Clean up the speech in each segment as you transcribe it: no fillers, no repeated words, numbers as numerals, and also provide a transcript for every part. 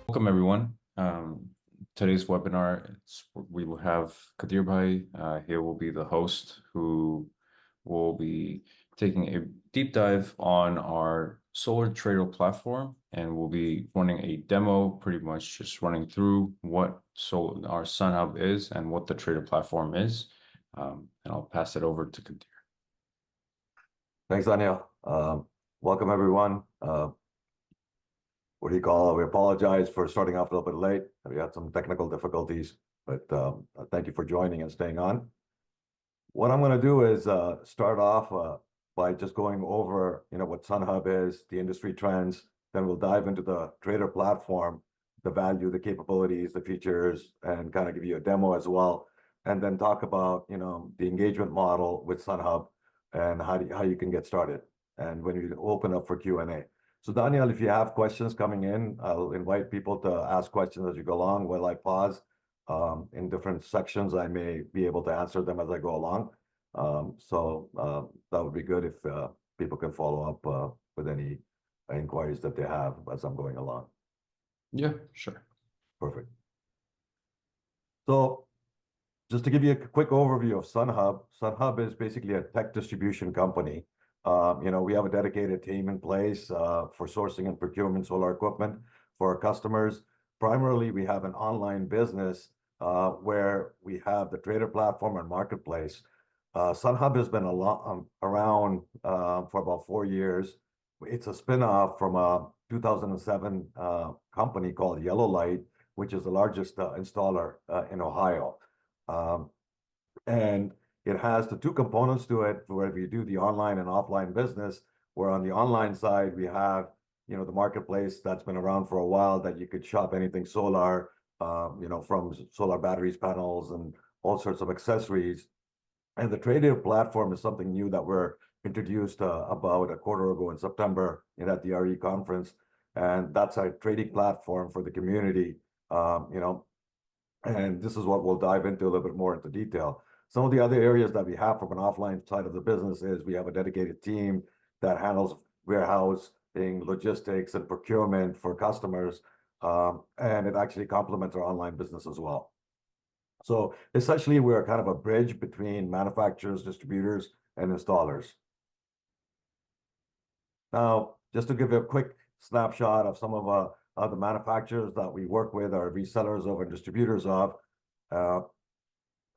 Welcome everyone. Today's webinar, we will have Kadir Bhai. He will be the host who will be taking a deep dive on our solar trader platform, and we'll be running a demo, pretty much just running through what our Sunhub is and what the trader platform is. And I'll pass it over to Kadir. Thanks, Daniel. Welcome everyone. We apologize for starting off a little bit late. We had some technical difficulties, but thank you for joining and staying on. What I'm going to do is start off by just going over, what Sunhub is, the industry trends. Then we'll dive into the trader platform, the value, the capabilities, the features, and kind of give you a demo as well. And then talk about, the engagement model with Sunhub and how you can get started. And when you open up for Q&A. So Daniel, if you have questions coming in, I'll invite people to ask questions as you go along while I pause. In different sections, I may be able to answer them as I go along. So that would be good if people can follow up with any inquiries that they have as I'm going along. Yeah, sure. Perfect. So just to give you a quick overview of Sunhub, Sunhub is basically a tech distribution company. We have a dedicated team in place for sourcing and procurement solar equipment for our customers. Primarily, we have an online business where we have the trader platform and marketplace. Sunhub has been around for about 4 years. It's a spin-off from a 2007 company called Yellow Light, which is the largest installer in Ohio. And it has the two components to it where we do the online and offline business, where on the online side, we have, the marketplace that's been around for a while that you could shop anything solar, from solar batteries, panels, and all sorts of accessories. And the trader platform is something new that we're introduced about a quarter ago in September at the RE conference. And that's our trading platform for the community, and this is what we'll dive into a little bit more into detail. Some of the other areas that we have from an offline side of the business is we have a dedicated team that handles warehousing, logistics, and procurement for customers. And it actually complements our online business as well. So essentially, we're kind of a bridge between manufacturers, distributors, and installers. Now, just to give you a quick snapshot of some of the manufacturers that we work with, our resellers of and distributors of.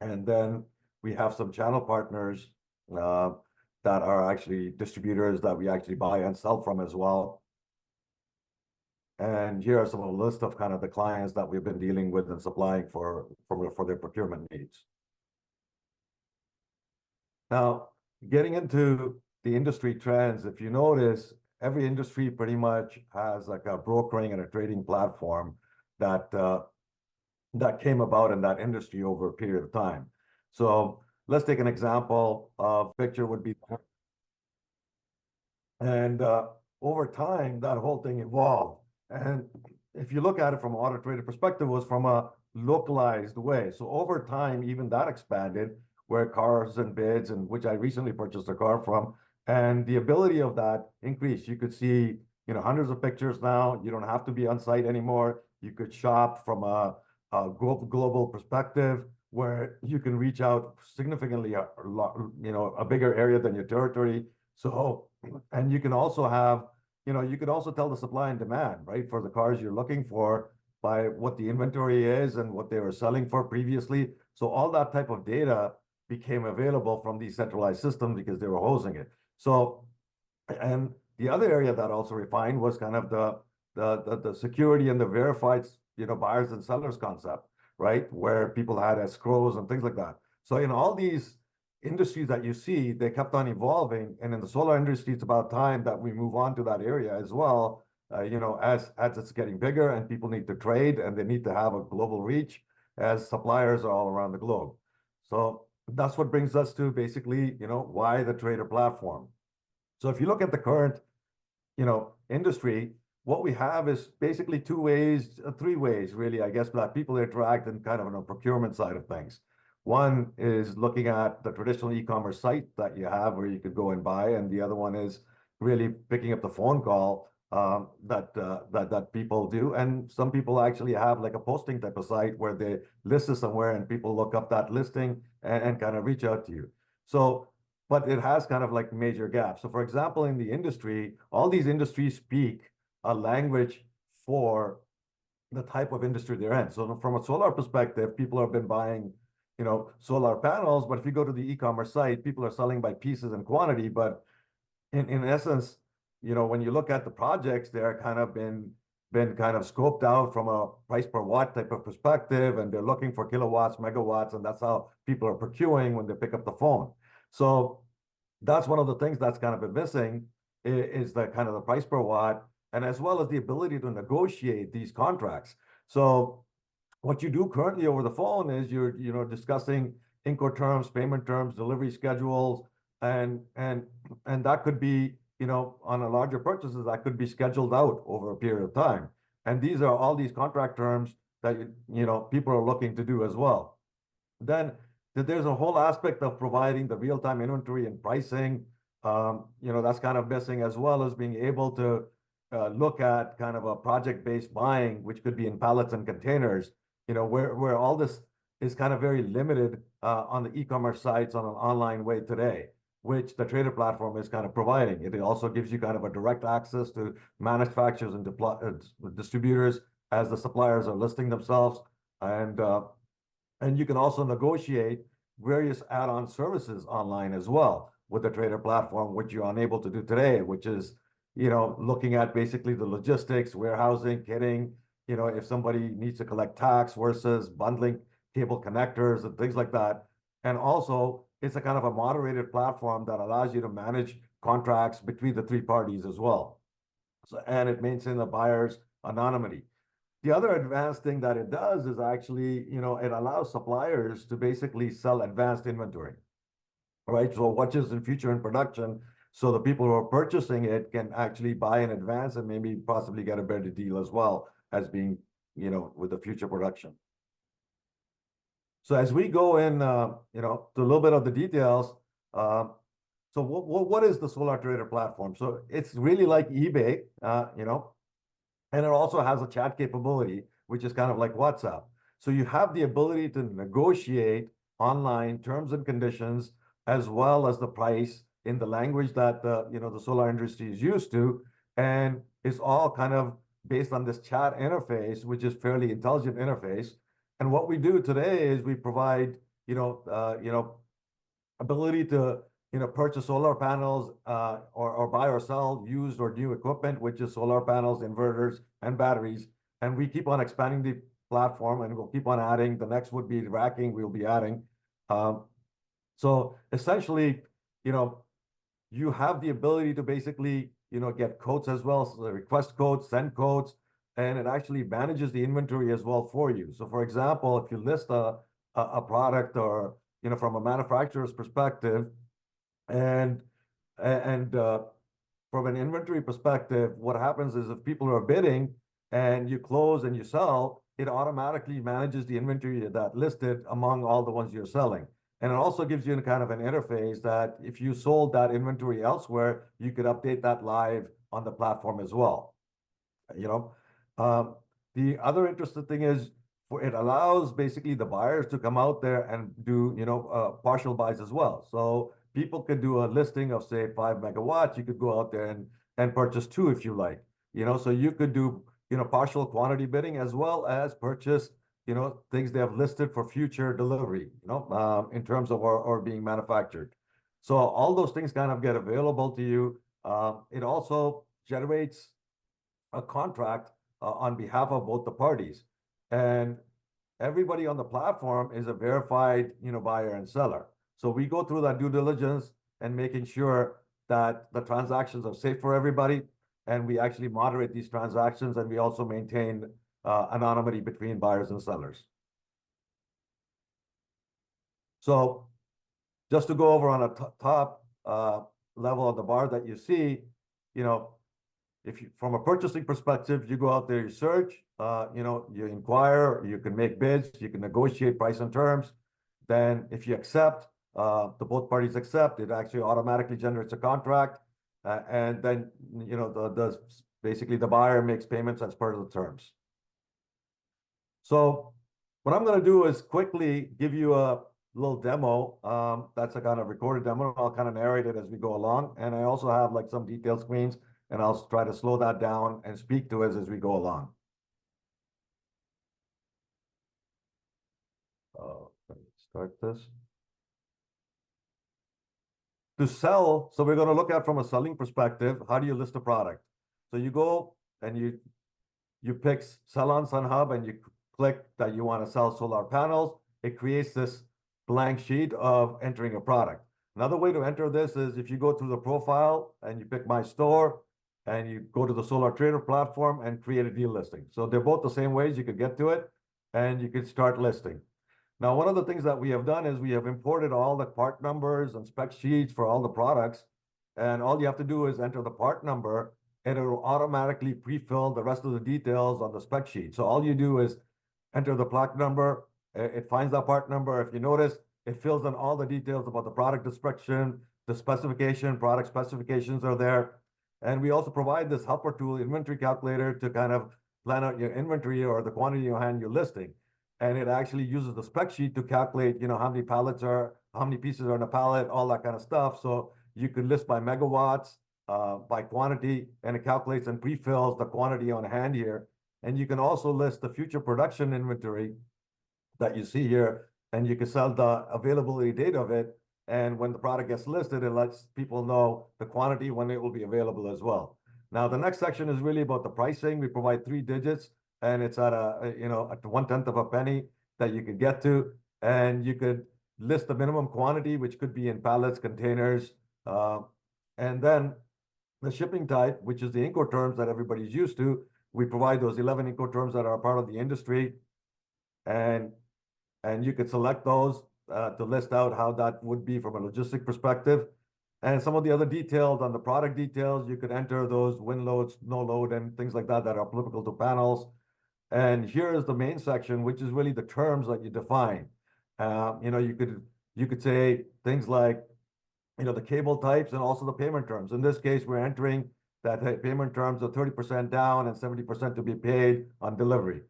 And then we have some channel partners that are actually distributors that we actually buy and sell from as well. And here are some of the list of kind of the clients that we've been dealing with and supplying for their procurement needs. Now, getting into the industry trends, if you notice, every industry pretty much has like a brokering and a trading platform that came about in that industry over a period of time. So let's take an example of picture would be, and over time that whole thing evolved. And if you look at it from an auto trader perspective, it was from a localized way. So over time, even that expanded, where cars and bids, and which I recently purchased a car from, and the ability of that increased. You could see, hundreds of pictures now. You don't have to be on site anymore. You could shop from a global perspective where you can reach out significantly, a bigger area than your territory. So, and you can also have, you could also tell the supply and demand, right, for the cars you're looking for by what the inventory is and what they were selling for previously. So all that type of data became available from these centralized systems because they were hosting it. So, and the other area that also refined was kind of the security and the verified, buyers and sellers concept, right? Where people had escrows and things like that. So in all these industries that you see, they kept on evolving. And in the solar industry, it's about time that we move on to that area as well. As it's getting bigger and people need to trade and they need to have a global reach as suppliers are all around the globe. So that's what brings us to basically, why the trader platform. So if you look at the current, industry, what we have is basically three ways, really, I guess, that people interact in kind of on a procurement side of things. One is looking at the traditional e-commerce site that you have where you could go and buy. And the other one is really picking up the phone call that people do. And some people actually have like a posting type of site where they list it somewhere and people look up that listing and kind of reach out to you. So, but it has kind of like major gaps. So for example, in the industry, all these industries speak a language for the type of industry they're in. So from a solar perspective, people have been buying, solar panels, but if you go to the e-commerce site, people are selling by pieces and quantity. But in essence, when you look at the projects, they're kind of been kind of scoped out from a price per watt type of perspective, and they're looking for kilowatts, megawatts, and that's how people are procuring when they pick up the phone. So that's one of the things that's kind of been missing is the kind of the price per watt, and as well as the ability to negotiate these contracts. So what you do currently over the phone is you're discussing Incoterms, payment terms, delivery schedules, and that could be on a larger purchases that could be scheduled out over a period of time. And these are all these contract terms that people are looking to do as well. Then there's a whole aspect of providing the real-time inventory and pricing. That's kind of missing, as well as being able to look at kind of a project-based buying, which could be in pallets and containers, where all this is kind of very limited on the e-commerce sites on an online way today, which the trader platform is kind of providing. It also gives you kind of a direct access to manufacturers and distributors as the suppliers are listing themselves. And you can also negotiate various add-on services online as well with the trader platform, which you're unable to do today, which is, looking at basically the logistics, warehousing, kitting, if somebody needs to collect tax versus bundling cable connectors and things like that. And also, it's a kind of a moderated platform that allows you to manage contracts between the three parties as well. So, and it maintains the buyer's anonymity. The other advanced thing that it does is actually, it allows suppliers to basically sell advanced inventory, right? So what is in future in production, so the people who are purchasing it can actually buy in advance and maybe possibly get a better deal as well as being, with the future production. So as we go in, to a little bit of the details, so what is the Solar Trader platform? So it's really like eBay, and it also has a chat capability, which is kind of like WhatsApp. So you have the ability to negotiate online terms and conditions, as well as the price in the language that the solar industry is used to, and it's all kind of based on this chat interface, which is fairly intelligent interface. And what we do today is we provide ability to purchase solar panels or buy or sell used or new equipment, which is solar panels, inverters, and batteries. And we keep on expanding the platform, and we'll keep on adding. The next would be racking. We'll be adding. So essentially, you have the ability to basically get quotes as well, so request quotes, send quotes, and it actually manages the inventory as well for you. So for example, if you list a product, or from a manufacturer's perspective, and from an inventory perspective, what happens is if people are bidding and you close and you sell, it automatically manages the inventory that listed among all the ones you're selling. And it also gives you kind of an interface that if you sold that inventory elsewhere, you could update that live on the platform as well. The other interesting thing is it allows basically the buyers to come out there and do partial buys as well. So people could do a listing of say 5 megawatts. You could go out there and purchase 2 if you like. So you could do partial quantity bidding, as well as purchase things they have listed for future delivery, in terms of or being manufactured. So all those things kind of get available to you. It also generates a contract on behalf of both the parties, and everybody on the platform is a verified buyer and seller. So we go through that due diligence and making sure that the transactions are safe for everybody, and we actually moderate these transactions, and we also maintain anonymity between buyers and sellers. So just to go over on a top level of the bar that you see, if you, from a purchasing perspective, you go out there, you search, you inquire, you can make bids, you can negotiate price and terms. Then if you accept, the both parties accept, it actually automatically generates a contract. And then, the basically the buyer makes payments as per the terms. So what I'm going to do is quickly give you a little demo. That's a kind of recorded demo. I'll kind of narrate it as we go along. And I also have like some detailed screens, and I'll try to slow that down and speak to it as we go along. Let me start this. To sell, so we're going to look at from a selling perspective, how do you list a product? So you go and you pick sell on Sunhub and you click that you want to sell solar panels. It creates this blank sheet of entering a product. Another way to enter this is if you go to the profile and you pick my store and you go to the Solar Trader platform and create a deal listing. So they're both the same ways you could get to it and you could start listing. Now, one of the things that we have done is we have imported all the part numbers and spec sheets for all the products. And all you have to do is enter the part number and it will automatically pre-fill the rest of the details on the spec sheet. So all you do is enter the part number, it finds that part number. If you notice, it fills in all the details about the product description, the specification, product specifications are there. And we also provide this helper tool, inventory calculator, to kind of plan out your inventory or the quantity you hand your listing. And it actually uses the spec sheet to calculate, how many pallets are, how many pieces are in a pallet, all that kind of stuff. So you can list by megawatts, by quantity, and it calculates and pre-fills the quantity on hand here. And you can also list the future production inventory that you see here, and you can sell the availability date of it. And when the product gets listed, it lets people know the quantity when it will be available as well. Now, the next section is really about the pricing. We provide 3 digits, and it's at at 1/10 of a penny that you could get to, and you could list the minimum quantity, which could be in pallets, containers, and then the shipping type, which is the Incoterms that everybody's used to. We provide those 11 Incoterms that are part of the industry, and you could select those to list out how that would be from a logistic perspective. And some of the other details on the product details, you could enter those wind loads, no load, and things like that are applicable to panels. And here is the main section, which is really the terms that you define. You could say things like, the cable types and also the payment terms. In this case, we're entering that payment terms are 30% down and 70% to be paid on delivery.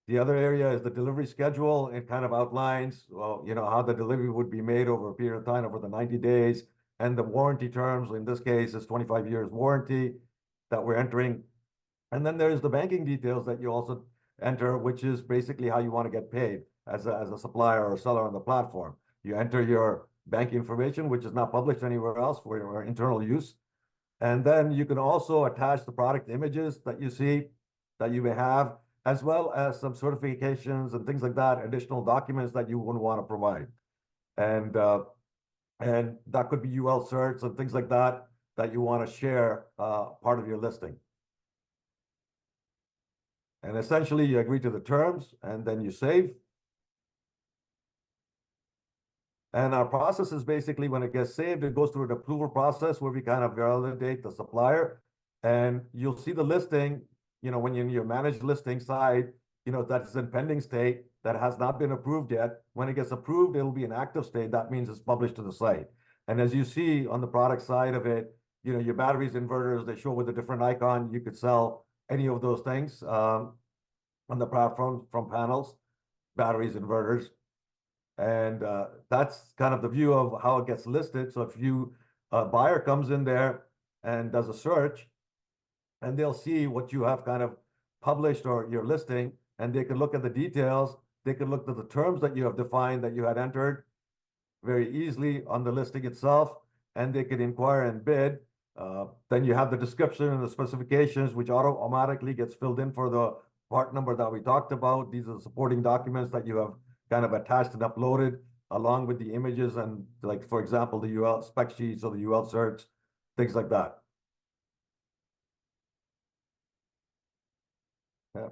The other area is the delivery schedule. It kind of outlines, how the delivery would be made over a period of time, over the 90 days. And the warranty terms, in this case, is 25 years warranty that we're entering. And then there's the banking details that you also enter, which is basically how you want to get paid as a supplier or seller on the platform. You enter your bank information, which is not published anywhere else for your internal use. And then you can also attach the product images that you see that you may have, as well as some certifications and things like that, additional documents that you would want to provide. And that could be UL certs and things like that that you want to share part of your listing. And essentially you agree to the terms and then you save. And our process is basically when it gets saved, it goes through an approval process where we kind of validate the supplier. And you'll see the listing, when you're in your managed listing side, that's in pending state, that has not been approved yet. When it gets approved, it'll be an active state. That means it's published to the site. And as you see on the product side of it, your batteries, inverters, they show with a different icon. You could sell any of those things on the platform, from panels, batteries, inverters. And that's kind of the view of how it gets listed. So if a buyer comes in there and does a search, and they'll see what you have kind of published or your listing, and they can look at the details. They can look at the terms that you have defined, that you had entered very easily on the listing itself, and they can inquire and bid. Then you have the description and the specifications, which automatically gets filled in for the part number that we talked about. These are the supporting documents that you have kind of attached and uploaded along with the images and, like, for example, the UL spec sheets or the UL certs, things like that. Yeah.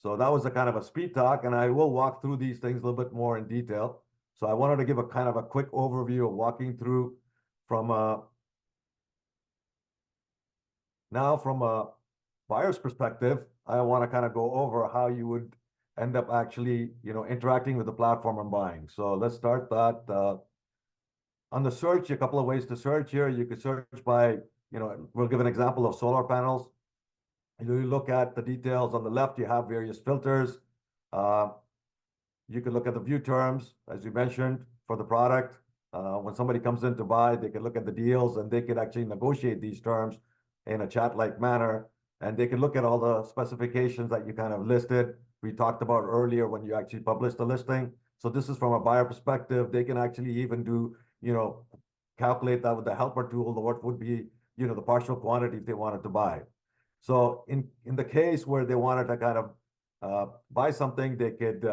So that was a kind of a speed talk, and I will walk through these things a little bit more in detail. So I wanted to give a kind of a quick overview of walking through from a buyer's perspective. I want to kind of go over how you would end up actually, interacting with the platform and buying. So let's start that. On the search, a couple of ways to search here. You could search by we'll give an example of solar panels. You look at the details on the left, you have various filters. You can look at the view terms, as you mentioned, for the product. When somebody comes in to buy, they can look at the deals and they can actually negotiate these terms in a chat-like manner. And they can look at all the specifications that you kind of listed. We talked about earlier when you actually publish the listing. So this is from a buyer perspective. They can actually even do, calculate that with the helper tool, what would be, the partial quantity if they wanted to buy. So in the case where they wanted to kind of buy something, they could,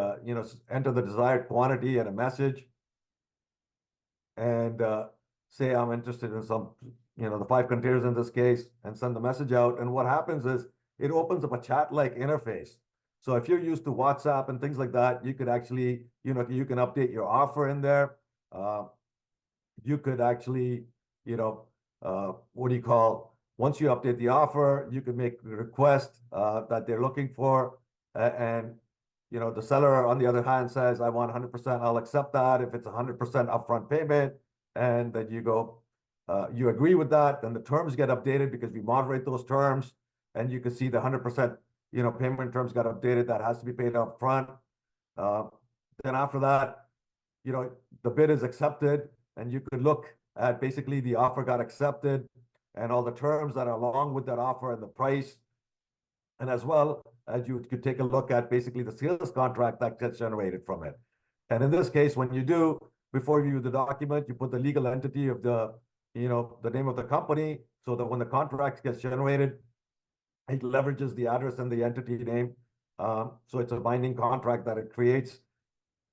enter the desired quantity and a message and say, I'm interested in some, the 5 containers in this case, and send the message out. And what happens is it opens up a chat-like interface. So if you're used to WhatsApp and things like that, you could actually, you can update your offer in there. You could actually, once you update the offer, you can make the request that they're looking for. And, the seller, on the other hand, says, I want 100%, I'll accept that if it's 100% upfront payment. And then you go, you agree with that, then the terms get updated because we moderate those terms. And you can see the 100%, payment terms got updated. That has to be paid up front. Then after that, the bid is accepted, and you could look at basically the offer got accepted and all the terms that are along with that offer and the price. And as well as you could take a look at basically the sales contract that gets generated from it. And in this case, when you do, before you do the document, you put the legal entity of the name of the company, so that when the contract gets generated, it leverages the address and the entity name. So it's a binding contract that it creates.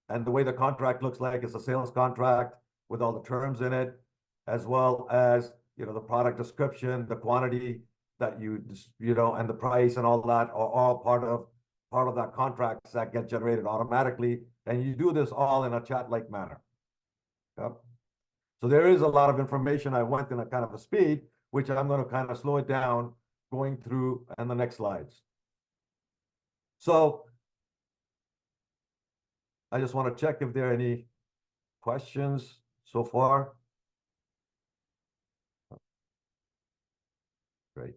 And the way the contract looks like is a sales contract with all the terms in it, as well as, the product description, the quantity that and the price and all that are all part of that contract that get generated automatically. And you do this all in a chat-like manner. Yep. So there is a lot of information. I went in a kind of a speed, which I'm going to kind of slow it down going through in the next slides. So I just want to check if there are any questions so far. Great.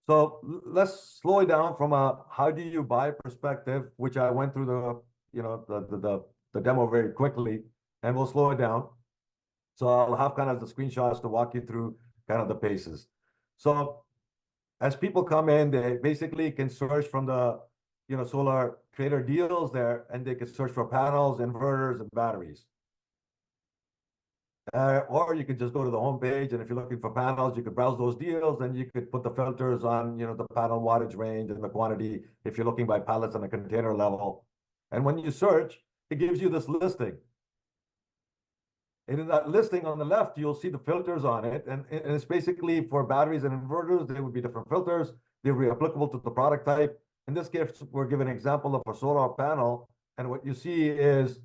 So let's slow it down from a how do you buy perspective, which I went through the demo very quickly, and we'll slow it down. So I'll have kind of the screenshots to walk you through kind of the paces. So as people come in, they basically can search from the solar trader deals there, and they can search for panels, inverters, and batteries. Or you could just go to the home page, and if you're looking for panels, you could browse those deals, and you could put the filters on, the panel wattage range and the quantity if you're looking by pallets on a container level. And when you search, it gives you this listing. And in that listing on the left, you'll see the filters on it. And it's basically for batteries and inverters, there would be different filters. They would be applicable to the product type. In this case, we're giving an example of a solar panel. And what you see is,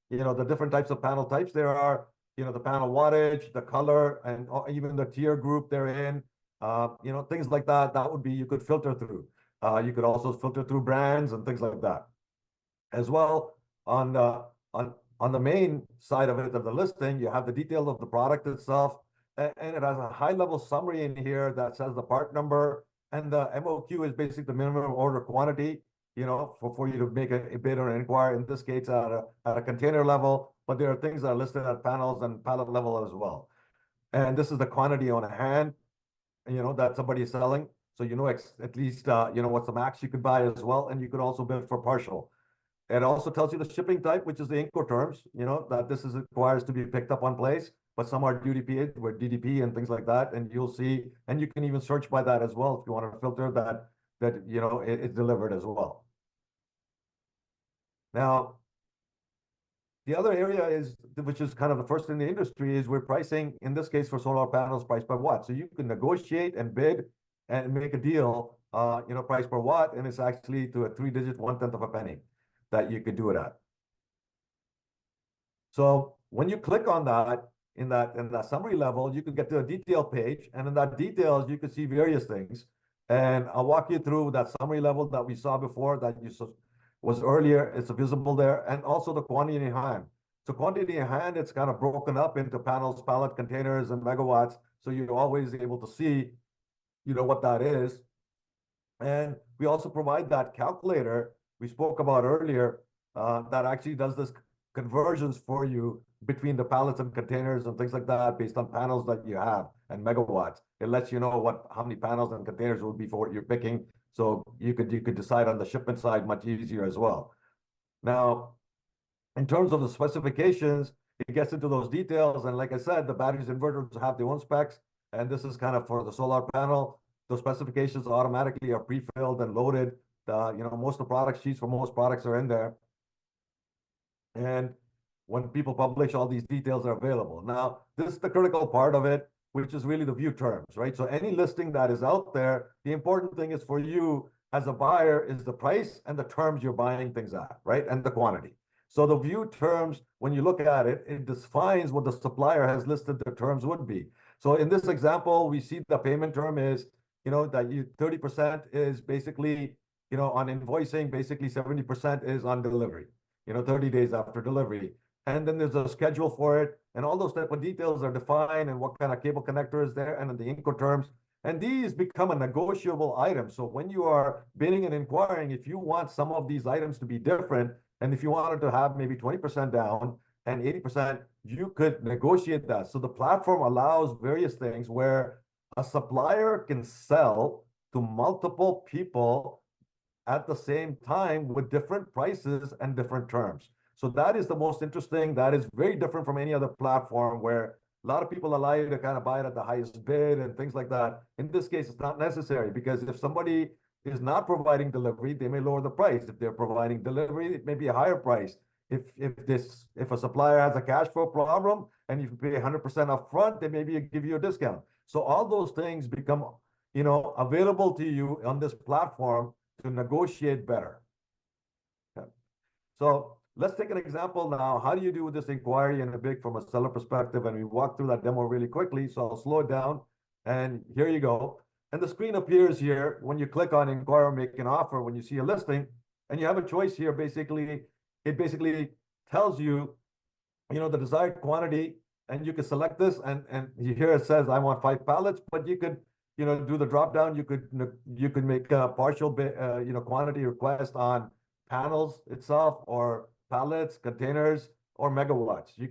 the different types of panel types there are, the panel wattage, the color, and even the tier group they're in, things like that. That would be, you could filter through. You could also filter through brands and things like that. As well, on the main side of it, of the listing, you have the details of the product itself, and it has a high-level summary in here that says the part number, and the MOQ is basically the minimum order quantity, for you to make a bid or an inquiry. In this case, at a container level, but there are things that are listed at panels and pallet level as well. And this is the quantity on hand, that somebody is selling. So at least what's the max you could buy as well, and you could also bid for partial. It also tells you the shipping type, which is the Incoterms, that this requires to be picked up on place, but some are duty paid with DDP and things like that. And you'll see, and you can even search by that as well if you want to filter that it's delivered as well. Now, the other area is, which is kind of the first in the industry, is we're pricing, in this case for solar panels, price per watt. So you can negotiate and bid and make a deal, price per watt, and it's actually to a 3-digit 1/10 of a penny that you could do it at. So when you click on that, in that summary level, you could get to a detail page, and in that details, you could see various things. And I'll walk you through that summary level that we saw before, that was earlier. It's visible there, and also the quantity in hand. So quantity in hand, it's kind of broken up into panels, pallet containers, and megawatts. So you're always able to see, what that is. And we also provide that calculator we spoke about earlier that actually does this conversions for you between the pallets and containers and things like that based on panels that you have and megawatts. It lets you know how many panels and containers will be for what you're picking. So you could decide on the shipment side much easier as well. Now, in terms of the specifications, it gets into those details. And like I said, the batteries inverters have their own specs. And this is kind of for the solar panel. Those specifications automatically are pre-filled and loaded. Most of the product sheets for most products are in there. And when people publish, all these details are available. Now, this is the critical part of it, which is really the view terms, right? So any listing that is out there, the important thing is for you as a buyer is the price and the terms you're buying things at, right? And the quantity. So the view terms, when you look at it, it defines what the supplier has listed the terms would be. So in this example, we see the payment term is, that 30% is basically, on invoicing, basically 70% is on delivery, 30 days after delivery. And then there's a schedule for it, and all those type of details are defined, and what kind of cable connector is there, and then the Incoterms. And these become a negotiable item. So when you are bidding and inquiring, if you want some of these items to be different, and if you wanted to have maybe 20% down and 80%, you could negotiate that. So the platform allows various things where a supplier can sell to multiple people at the same time with different prices and different terms. So that is the most interesting. That is very different from any other platform where a lot of people allow you to kind of buy it at the highest bid and things like that. In this case, it's not necessary because if somebody is not providing delivery, they may lower the price. If they're providing delivery, it may be a higher price. If a supplier has a cash flow problem and you pay 100% upfront, they maybe give you a discount. So all those things become, available to you on this platform to negotiate better. Okay. So let's take an example now. How do you do this inquiry and a big from a seller perspective? And we walk through that demo really quickly. So I'll slow it down. And here you go. And the screen appears here when you click on inquire or make an offer when you see a listing. And you have a choice here. Basically, it basically tells you, the desired quantity. And you can select this. And here it says, I want 5 pallets. But you could do the drop down. You could make a partial quantity request on panels itself or pallets, containers, or megawatts. You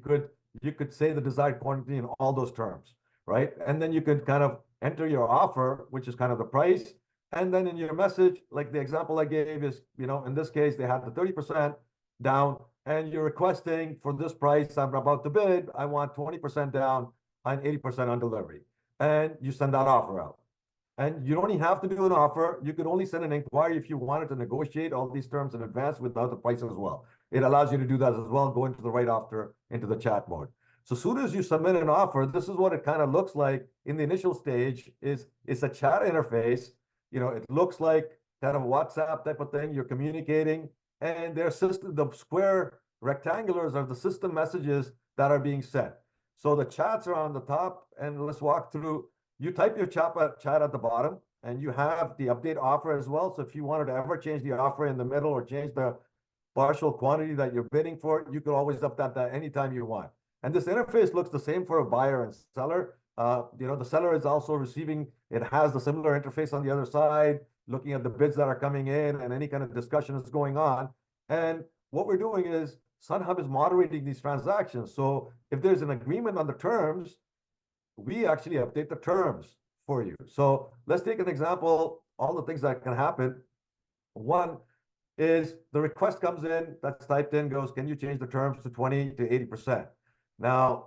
could say the desired quantity in all those terms, right? And then you could kind of enter your offer, which is kind of the price. And then in your message, like the example I gave is, in this case, they had the 30% down and you're requesting for this price I'm about to bid, I want 20% down and 80% on delivery. And you send that offer out. And you don't even have to do an offer. You could only send an inquiry if you wanted to negotiate all these terms in advance without the price as well. It allows you to do that as well, go into the right after, into the chat mode. So as soon as you submit an offer, this is what it kind of looks like in the initial stage is it's a chat interface. It looks like kind of WhatsApp type of thing. You're communicating and their system, the square rectangulars are the system messages that are being sent. So the chats are on the top and let's walk through. You type your chat at the bottom and you have the update offer as well. So if you wanted to ever change the offer in the middle or change the partial quantity that you're bidding for, you can always update that anytime you want. And this interface looks the same for a buyer and seller. The seller is also receiving, it has the similar interface on the other side, looking at the bids that are coming in and any kind of discussion that's going on. And what we're doing is Sunhub is moderating these transactions. So if there's an agreement on the terms, we actually update the terms for you. So let's take an example, all the things that can happen. One is the request comes in, that's typed in, goes, can you change the terms to 20 to 80%? Now,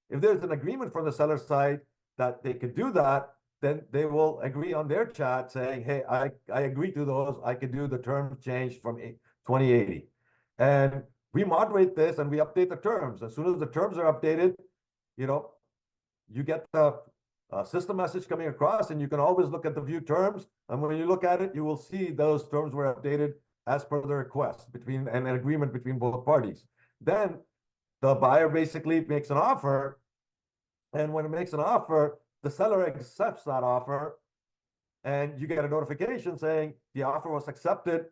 if there's an agreement from the seller side that they could do that, then they will agree on their chat saying, hey, I agree to those. I can do the term change from 2080. And we moderate this and we update the terms. As soon as the terms are updated, you get the system message coming across and you can always look at the view terms. And when you look at it, you will see those terms were updated as per the request between an agreement between both parties. Then the buyer basically makes an offer. And when it makes an offer, the seller accepts that offer and you get a notification saying the offer was accepted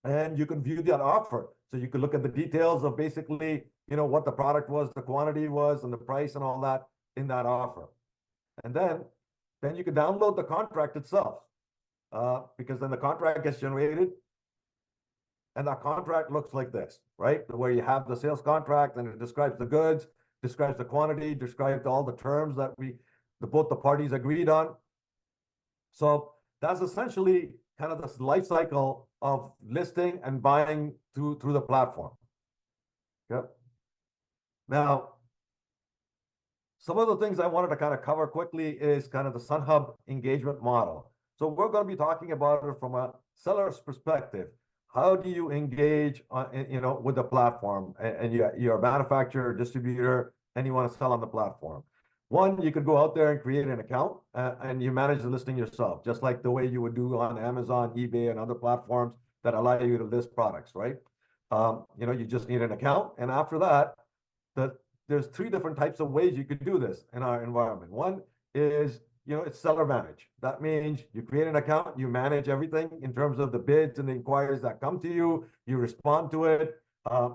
and you can view that offer. So you can look at the details of basically, what the product was, the quantity was, and the price and all that in that offer. And then you can download the contract itself, because then the contract gets generated, and that contract looks like this, right? Where you have the sales contract, and it describes the goods, describes the quantity, describes all the terms that both the parties agreed on. So that's essentially kind of this life cycle of listing and buying through the platform. Yep. Now, some of the things I wanted to kind of cover quickly is kind of the Sunhub engagement model. So we're going to be talking about it from a seller's perspective. How do you engage with the platform, and you're a manufacturer, distributor, and you want to sell on the platform? One, you could go out there and create an account, and you manage the listing yourself, just like the way you would do on Amazon, eBay, and other platforms that allow you to list products, right? You just need an account, and after that, there's three different types of ways you could do this in our environment. One is, it's seller manage. That means you create an account, you manage everything in terms of the bids and the inquiries that come to you, you respond to it,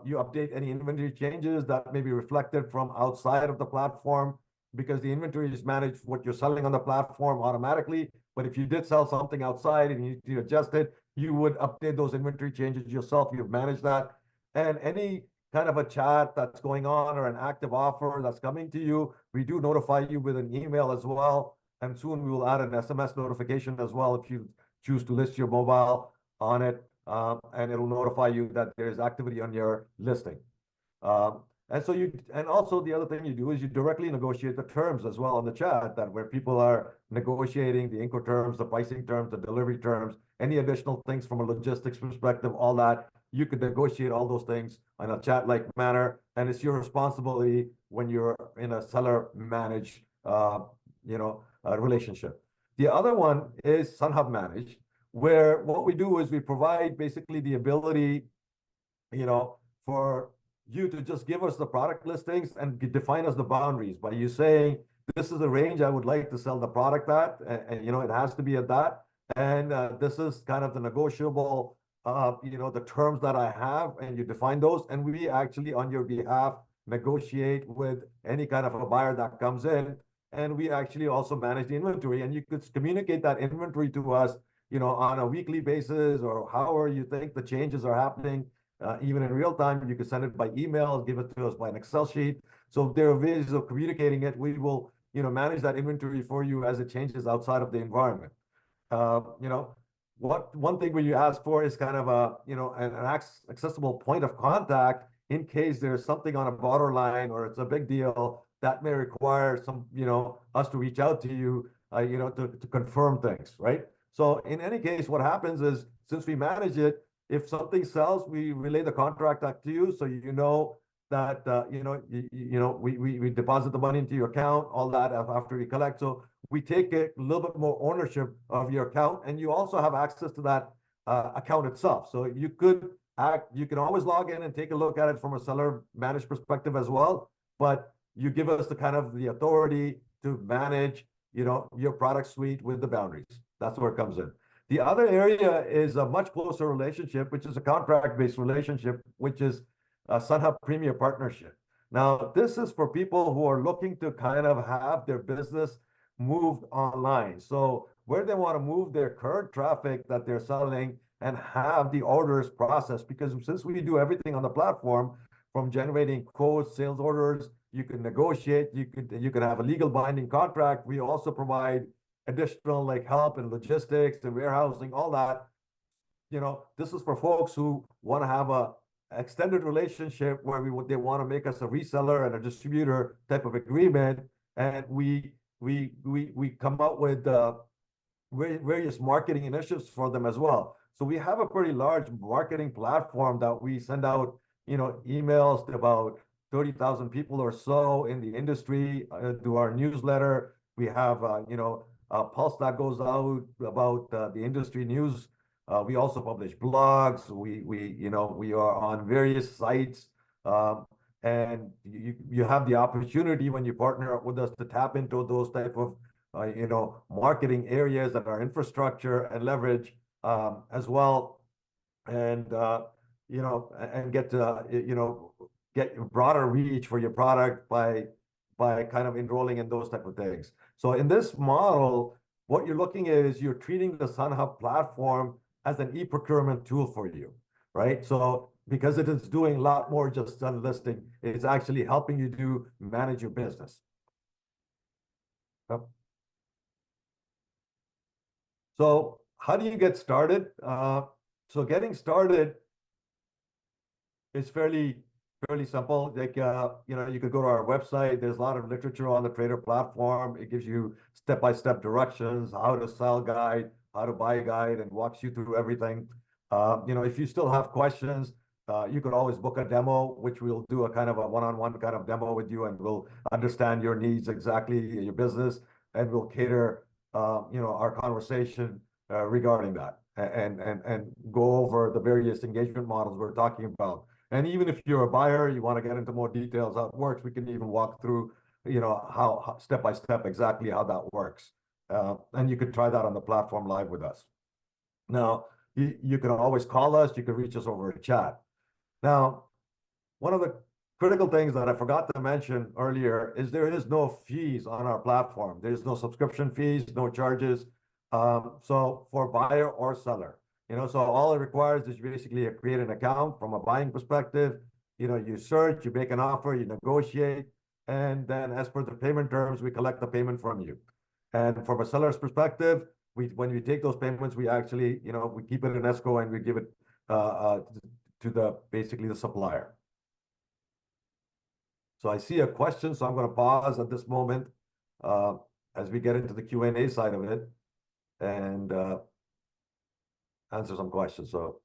you update any inventory changes that may be reflected from outside of the platform, because the inventory is managed what you're selling on the platform automatically. But if you did sell something outside and you adjust it, you would update those inventory changes yourself. You've managed that. And any kind of a chat that's going on or an active offer that's coming to you, we do notify you with an email as well. And soon we will add an SMS notification as well if you choose to list your mobile on it, and it'll notify you that there's activity on your listing. And also the other thing you do is you directly negotiate the terms as well on the chat, that where people are negotiating the Incoterms, the pricing terms, the delivery terms, any additional things from a logistics perspective, all that, you could negotiate all those things in a chat-like manner, and it's your responsibility when you're in a seller managed, relationship. The other one is Sunhub managed, where what we do is we provide basically the ability, for you to just give us the product listings and define us the boundaries by you saying, this is the range I would like to sell the product at, and it has to be at that. And this is kind of the negotiable, the terms that I have, and you define those. And we actually, on your behalf, negotiate with any kind of a buyer that comes in. And we actually also manage the inventory, and you could communicate that inventory to us, on a weekly basis, or however you think the changes are happening. Even in real time, you can send it by email, give it to us by an Excel sheet. So there are ways of communicating it. We will, manage that inventory for you as it changes outside of the environment. One thing where you ask for is kind of an accessible point of contact in case there's something on a borderline or it's a big deal that may require us to reach out to you, to confirm things, right? So in any case, what happens is, since we manage it, if something sells, we relay the contract back to you, so that we deposit the money into your account, all that after we collect. So we take a little bit more ownership of your account, and you also have access to that account itself. So you can always log in and take a look at it from a seller managed perspective as well, but you give us the authority to manage, your product suite with the boundaries. That's where it comes in. The other area is a much closer relationship, which is a contract-based relationship, which is a Sunhub Premier Partnership. Now, this is for people who are looking to kind of have their business moved online. So where they want to move their current traffic that they're selling and have the orders processed, because since we do everything on the platform, from generating quotes, sales orders, you can negotiate, you can have a legal binding contract. We also provide additional help in logistics and warehousing, all that. This is for folks who want to have a extended relationship where they want to make us a reseller and a distributor type of agreement, and we come out with various marketing initiatives for them as well. So we have a pretty large marketing platform that we send out, emails to about 30,000 people or so in the industry, through our newsletter. We have a pulse that goes out about the industry news. We also publish blogs. We are on various sites, and you have the opportunity when you partner up with us to tap into those type of marketing areas and our infrastructure and leverage as well. and and get get broader reach for your product by kind of enrolling in those type of things. So in this model, what you're looking at is you're treating the Sunhub platform as an e-procurement tool for you, right? So because it is doing a lot more just than listing, it's actually helping you do manage your business. Yep. So how do you get started? So getting started is fairly simple. Like you could go to our website. There's a lot of literature on the trader platform. It gives you step-by-step directions, how to sell guide, how to buy guide, and walks you through everything. If you still have questions, you could always book a demo, which we'll do a kind of a one-on-one kind of demo with you, and we'll understand your needs exactly, your business, and we'll cater our conversation regarding that, and go over the various engagement models we're talking about. And even if you're a buyer, you want to get into more details how it works, we can even walk through, how step by step exactly how that works. And you could try that on the platform live with us. Now, you can always call us, you can reach us over a chat. Now, one of the critical things that I forgot to mention earlier is there is no fees on our platform. There's no subscription fees, no charges. So for buyer or seller, so all it requires is basically create an account from a buying perspective. You search, you make an offer, you negotiate, and then as per the payment terms, we collect the payment from you. And from a seller's perspective, when we take those payments, we actually, we keep it in escrow and we give it to the basically the supplier. So I see a question, so I'm going to pause at this moment as we get into the Q&A side of it and answer some questions. So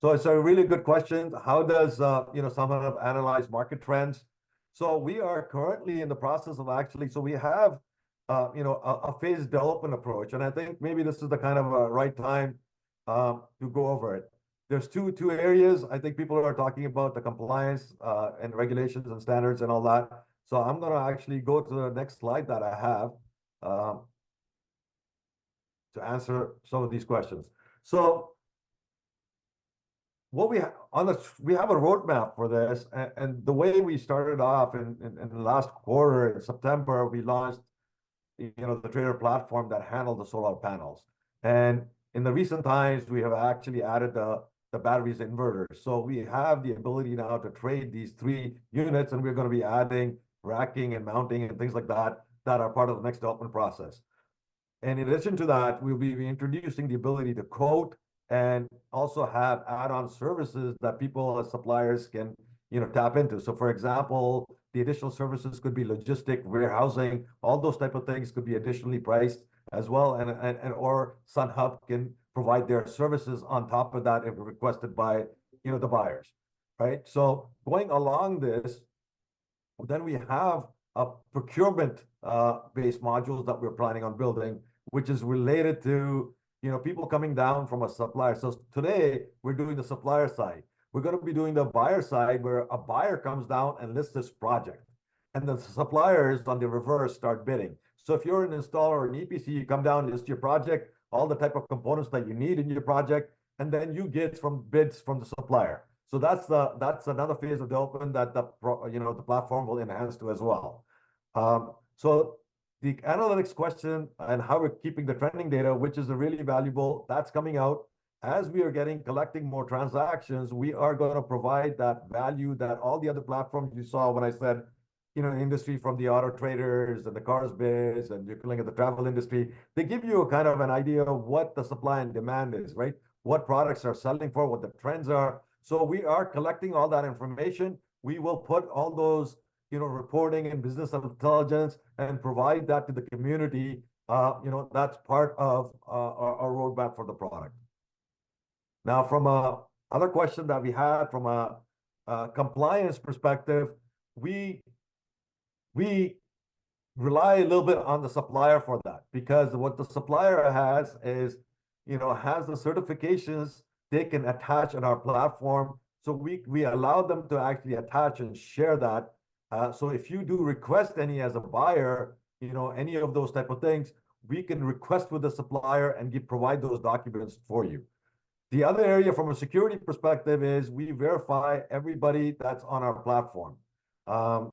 it's a really good question. How does Sunhub analyze market trends? So we are currently in the process of so we have a phased development approach, and I think maybe this is the kind of right time to go over it. There's two areas I think people are talking about: the compliance and regulations and standards and all that. So I'm going to actually go to the next slide that I have to answer some of these questions. So what we have we have a roadmap for this, and the way we started off in the last quarter in September, we launched the trader platform that handled the solar panels. And in the recent times, we have actually added the batteries inverters. So we have the ability now to trade these 3 units, and we're going to be adding racking and mounting and things like that are part of the next development process. And in addition to that, we'll be introducing the ability to quote and also have add-on services that people as suppliers can tap into. So for example, the additional services could be logistic, warehousing, all those type of things could be additionally priced as well, and or Sunhub can provide their services on top of that if requested by the buyers, right? So going along this, then we have a procurement based modules that we're planning on building, which is related to people coming down from a supplier. So today we're doing the supplier side. We're going to be doing the buyer side, where a buyer comes down and lists this project, and the suppliers on the reverse start bidding. So if you're an installer or an EPC, you come down, list your project, all the type of components that you need in your project, and then you get from bids from the supplier. So that's another phase of development that the platform will enhance to as well. So the analytics question and how we're keeping the trending data, which is really valuable, that's coming out. As we are collecting more transactions, we are going to provide that value that all the other platforms you saw when I said, industry, from the auto traders and the cars biz, and you're looking at the travel industry, they give you a kind of an idea of what the supply and demand is, right? What products are selling for, what the trends are. So we are collecting all that information. We will put all those reporting and business intelligence and provide that to the community. That's part of our roadmap for the product. Now, from other question that we had from a compliance perspective, we rely a little bit on the supplier for that, because what the supplier has is, has the certifications they can attach on our platform. So we allow them to actually attach and share that. So if you do request any as a buyer, any of those type of things, we can request with the supplier and provide those documents for you. The other area from a security perspective is we verify everybody that's on our platform. Um,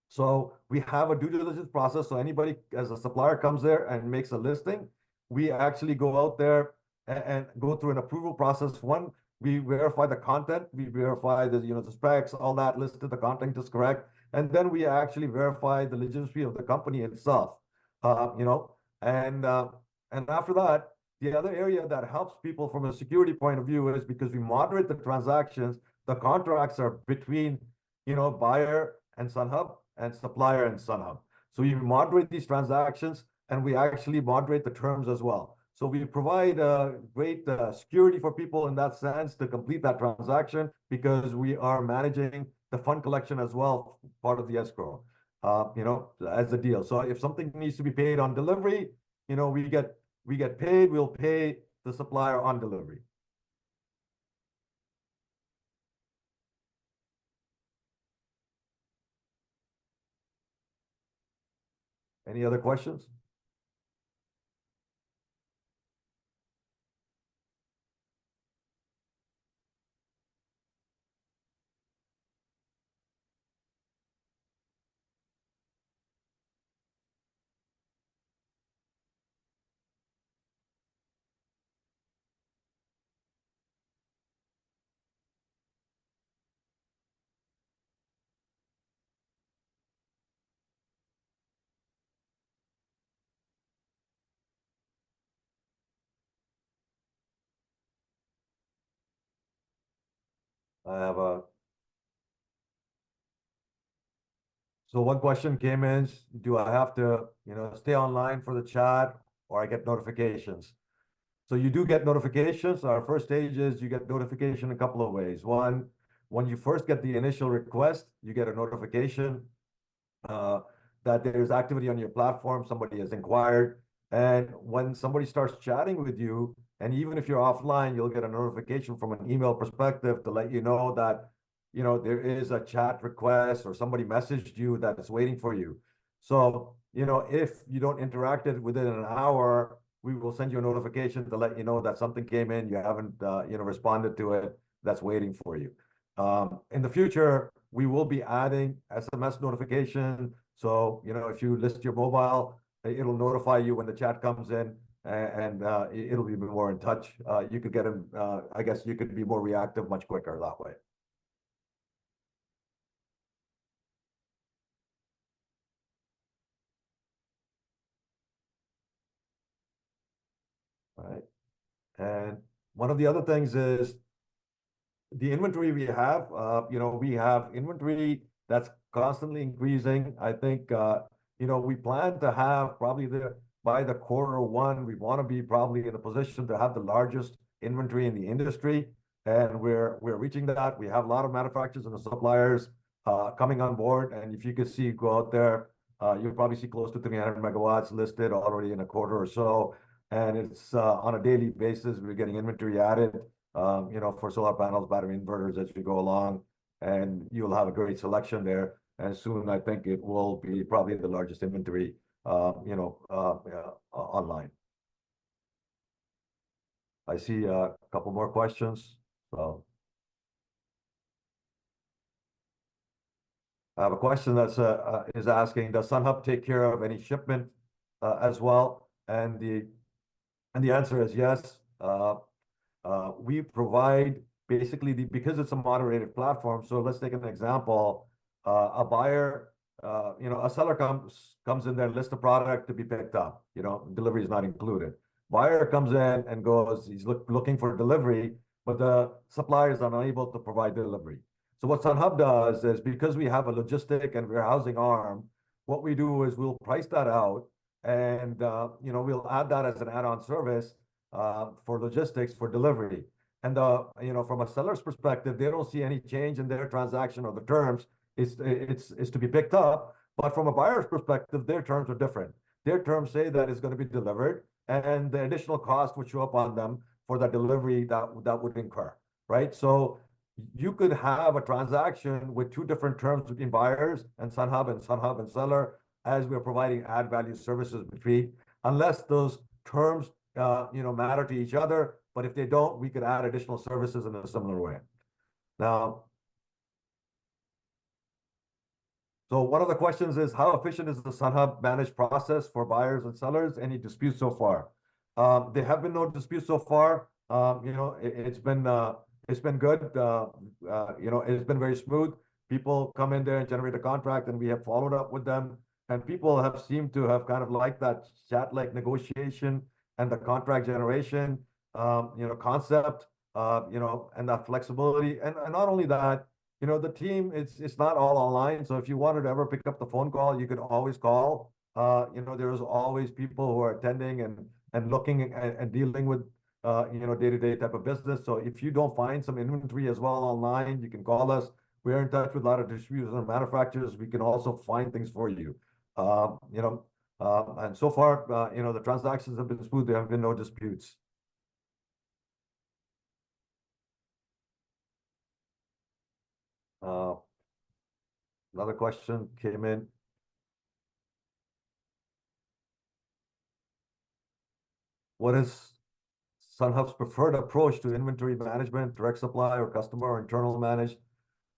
so we have a due diligence process. So anybody as a supplier comes there and makes a listing, we actually go out there and go through an approval process. One, we verify the content, we verify the specs, all that listed, the content is correct, and then we actually verify the legitimacy of the company itself. Uh, you know, and uh, and after that, the other area that helps people from a security point of view is because we moderate the transactions. The contracts are between buyer and Sunhub and supplier and Sunhub. So we moderate these transactions and we actually moderate the terms as well. So we provide great security for people in that sense to complete that transaction because we are managing the fund collection as well, part of the escrow, as a deal. So if something needs to be paid on delivery, we get paid. We'll pay the supplier on delivery. Any other questions? I have a So one question came in, do I have to, stay online for the chat or I get notifications? So you do get notifications. Our first stage is you get notification a couple of ways. One, when you first get the initial request, you get a notification uh, that there's activity on your platform, somebody has inquired. And when somebody starts chatting with you, and even if you're offline, you'll get a notification from an email perspective to let you know that, there is a chat request or somebody messaged you that is waiting for you. So, if you don't interact it within an hour, we will send you a notification to let you know that something came in, you haven't, responded to it, that's waiting for you. In the future, we will be adding SMS notification. So, if you list your mobile, it'll notify you when the chat comes in and it'll be more in touch. You could get them, I guess you could be more reactive much quicker that way. Right. And one of the other things is the inventory we have, we have inventory that's constantly increasing. I think, we plan to have probably by the quarter one, we want to be probably in a position to have the largest inventory in the industry. And we're reaching that. We have a lot of manufacturers and the suppliers coming on board. And if you could see, go out there, you'll probably see close to 300 megawatts listed already in a quarter or so. And it's on a daily basis, we're getting inventory added for solar panels, battery inverters as we go along, and you'll have a great selection there. And soon, I think it will be probably the largest inventory, online. I see a couple more questions. So I have a question that's is asking, does SunHub take care of any shipment as well? And the answer is yes. We provide basically because it's a moderated platform. So let's take an example. A buyer, a seller comes in there, lists a product to be picked up. Delivery is not included. Buyer comes in and goes, he's looking for delivery, but the supplier is unable to provide delivery. So what SunHub does is because we have a logistic and warehousing arm, what we do is we'll price that out and we'll add that as an add-on service for logistics for delivery. And from a seller's perspective, they don't see any change in their transaction or the terms. It's to be picked up. But from a buyer's perspective, their terms are different. Their terms say that it's going to be delivered, and the additional cost would show up on them for that delivery that would incur, right? So you could have a transaction with two different terms between buyers and Sunhub and seller, as we're providing add value services between, unless those terms, matter to each other. But if they don't, we could add additional services in a similar way. Now, so one of the questions is, how efficient is the Sunhub managed process for buyers and sellers? Any disputes so far? There have been no disputes so far. It's been good. It's been very smooth. People come in there and generate a contract, and we have followed up with them. And people have seemed to have kind of liked that chat-like negotiation and the contract generation, concept, and that flexibility. And not only that, the team, it's not all online. So if you wanted to ever pick up the phone call, you could always call. There's always people who are attending and looking and dealing with day-to-day type of business. So if you don't find some inventory as well online, you can call us. We're in touch with a lot of distributors and manufacturers. We can also find things for you. And so far, the transactions have been smooth. There have been no disputes. Another question came in. What is Sunhub's preferred approach to inventory management, direct supply or customer or internal managed?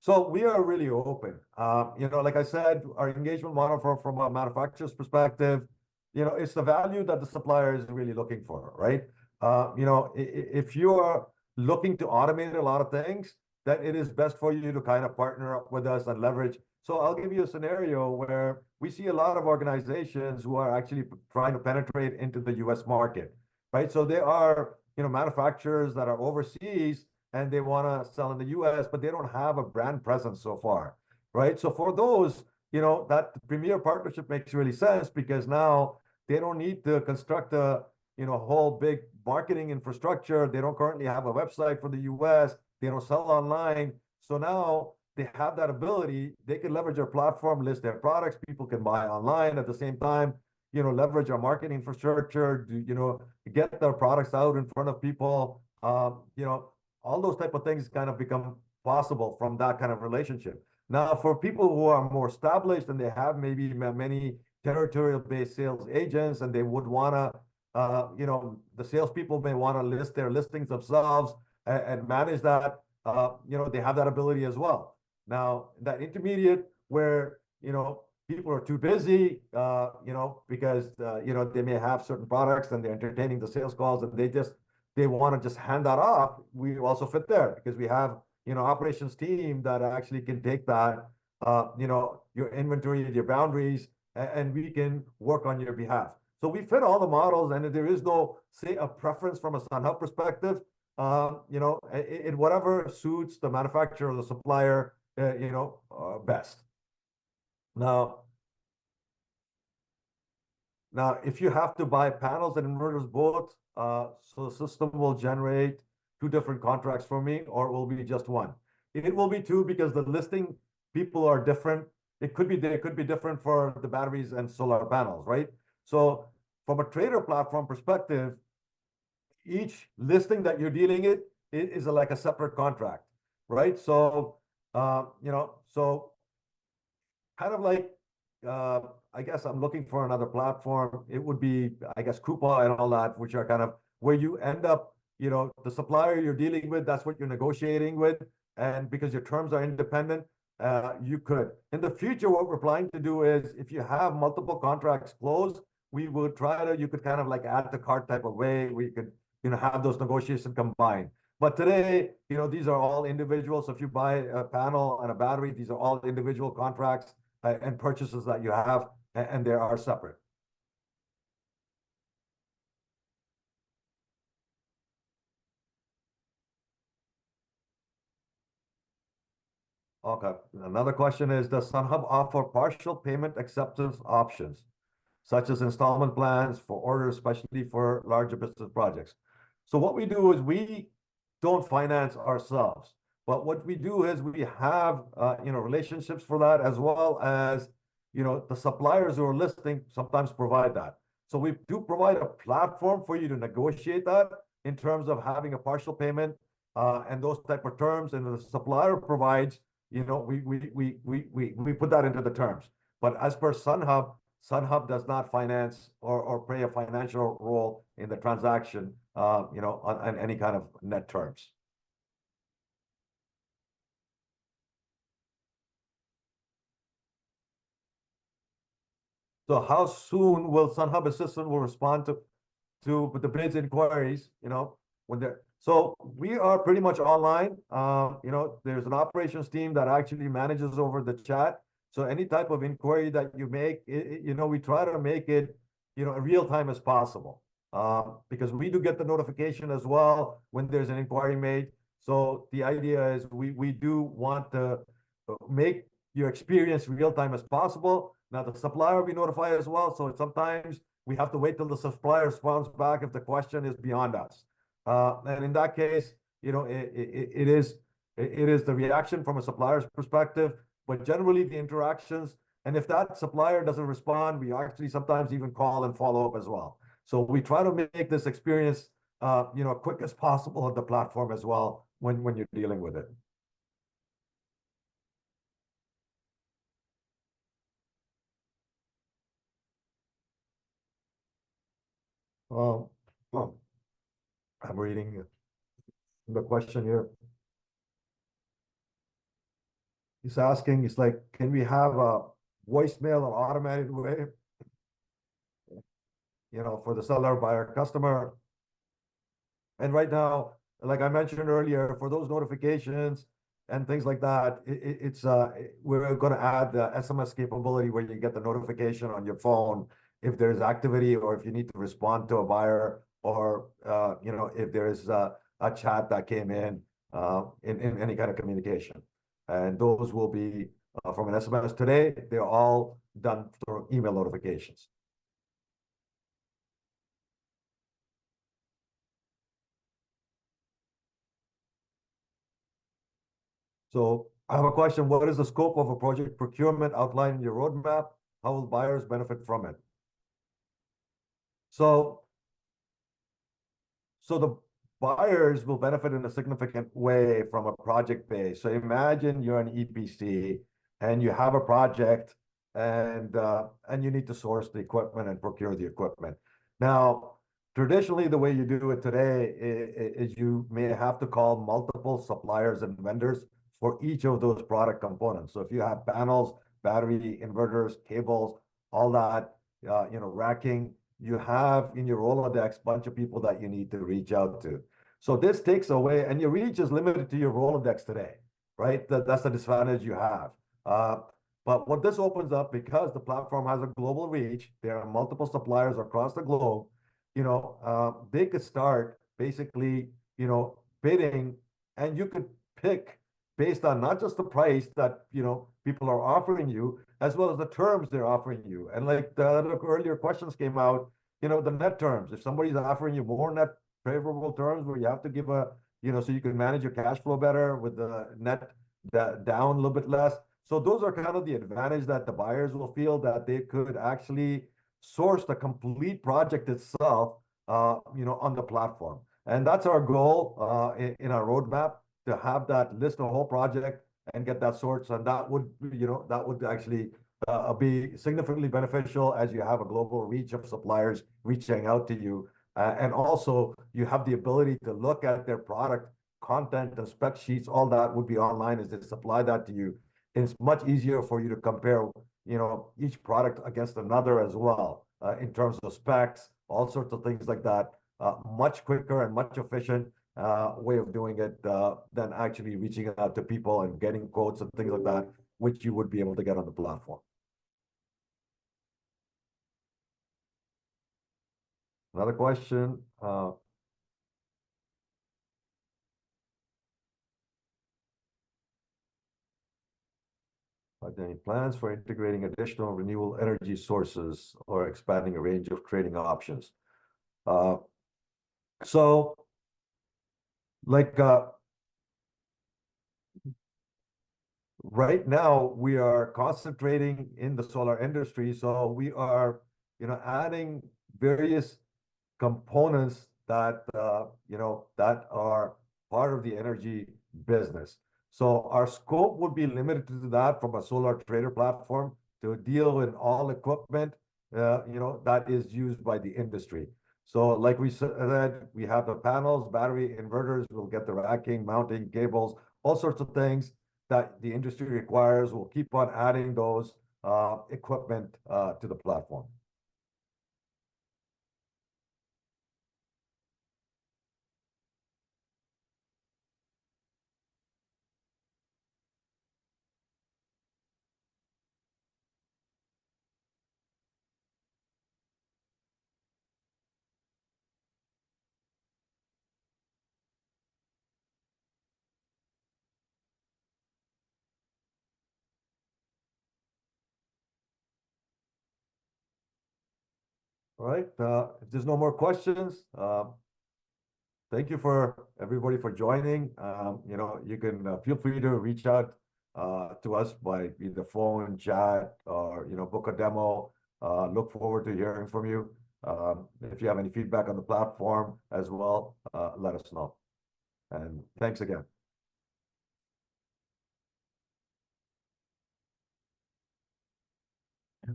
So we are really open. Like I said, our engagement model from a manufacturer's perspective, it's the value that the supplier is really looking for, right? If you are looking to automate a lot of things, that it is best for you to kind of partner up with us and leverage. So I'll give you a scenario where we see a lot of organizations who are actually trying to penetrate into the US market, right? So there are, manufacturers that are overseas and they want to sell in the US, but they don't have a brand presence so far, right? So for those, that premier partnership makes really sense, because now they don't need to construct a, whole big marketing infrastructure. They don't currently have a website for the US. They don't sell online. So now they have that ability. They can leverage our platform, list their products. People can buy online at the same time, leverage our marketing infrastructure, get their products out in front of people. All those type of things kind of become possible from that kind of relationship. Now, for people who are more established and they have maybe many territorial-based sales agents, and they would want to, the salespeople may want to list their listings themselves and manage that. They have that ability as well. Now, that intermediate where, people are too busy, because, they may have certain products and they're entertaining the sales calls, and they want to just hand that off. We also fit there because we have, operations team that actually can take that, your inventory, your boundaries, and we can work on your behalf. So we fit all the models, and there is no, say, a preference from a Sunhub perspective. Whatever suits the manufacturer or the supplier, best. Now, if you have to buy panels and inverters both, so the system will generate two different contracts for me, or it will be just one. It will be two because the listing people are different. They could be different for the batteries and solar panels, right? So from a trader platform perspective, each listing that you're dealing it is like a separate contract, right? So, so kind of like, I guess I'm looking for another platform. It would be, I guess, Coupa and all that, which are kind of where you end up, the supplier you're dealing with, that's what you're negotiating with. And because your terms are independent, you could. In the future, what we're planning to do is, if you have multiple contracts closed, we will you could kind of like add to cart type of way. We could, have those negotiations combined. But today, these are all individual. So if you buy a panel and a battery, these are all individual contracts and purchases that you have, and they are separate. Okay. Another question is, does Sunhub offer partial payment acceptance options, such as installment plans for orders, especially for larger business projects? So what we do is we don't finance ourselves, but what we do is we have, relationships for that, as well as, the suppliers who are listing sometimes provide that. So we do provide a platform for you to negotiate that in terms of having a partial payment. and those type of terms, and the supplier provides, we put that into the terms. But as per Sunhub, Sunhub does not finance or play a financial role in the transaction, on any kind of net terms. So how soon will Sunhub Assistant will respond to the bids inquiries, when they're, so we are pretty much online. There's an operations team that actually manages over the chat. So any type of inquiry that you make, we try to make it, real time as possible. Because we do get the notification as well when there's an inquiry made. So the idea is we do want to make your experience real time as possible. Now the supplier will be notified as well. So sometimes we have to wait till the supplier responds back if the question is beyond us. And in that case, it is the reaction from a supplier's perspective, but generally the interactions. And if that supplier doesn't respond, we actually sometimes even call and follow up as well. So we try to make this experience, quick as possible on the platform as well when you're dealing with it. Um, oh, I'm reading the question here. He's asking, it's like, can we have a voicemail or automated way, for the seller, buyer, customer? And right now, like I mentioned earlier, for those notifications and things like that, we're going to add the SMS capability where you get the notification on your phone if there's activity or if you need to respond to a buyer, or if there is a chat that came in any kind of communication. And those will be from an SMS. Today, they're all done through email notifications. So I have a question. What is the scope of a project procurement outlined in your roadmap? How will buyers benefit from it? So the buyers will benefit in a significant way from a project base. So imagine you're an EPC and you have a project, and you need to source the equipment and procure the equipment. Now, traditionally, the way you do it today is you may have to call multiple suppliers and vendors for each of those product components. So if you have panels, battery, inverters, cables, all that, racking, you have in your Rolodex a bunch of people that you need to reach out to. So this takes away, and your reach is limited to your Rolodex today, right? That's the disadvantage you have. But what this opens up, because the platform has a global reach, there are multiple suppliers across the globe, they could start basically, bidding, and you could pick based on not just the price that, people are offering you, as well as the terms they're offering you. And like the earlier questions came out, the net terms. If somebody's offering you more net favorable terms where you have to give so you can manage your cash flow better with the net down a little bit less. So those are kind of the advantage that the buyers will feel, that they could actually source the complete project itself, on the platform. And that's our goal in our roadmap, to have that list the whole project and get that source. And that would actually be significantly beneficial as you have a global reach of suppliers reaching out to you. And also you have the ability to look at their product content and spec sheets, all that would be online as they supply that to you. It's much easier for you to compare, each product against another as well, in terms of specs, all sorts of things like that. Much quicker and much efficient way of doing it than actually reaching out to people and getting quotes and things like that, which you would be able to get on the platform. Another question. Are there any plans for integrating additional renewable energy sources or expanding a range of trading options? So, like, right now we are concentrating in the solar industry. So we are, adding various components that, that are part of the energy business. So our scope would be limited to that from a solar trader platform to deal in all equipment, that is used by the industry. So like we said, we have the panels, battery inverters, we'll get the racking, mounting, cables, all sorts of things that the industry requires. We'll keep on adding those equipment to the platform. All right. If there's no more questions, thank you for everybody for joining. You can feel free to reach out to us by either phone, chat, or book a demo. Look forward to hearing from you. If you have any feedback on the platform as well, let us know. And thanks again. All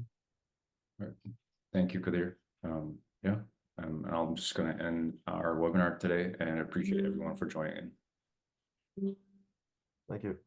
right. Thank you, Kadir. Yeah, I'm just going to end our webinar today and appreciate everyone for joining in. Thank you.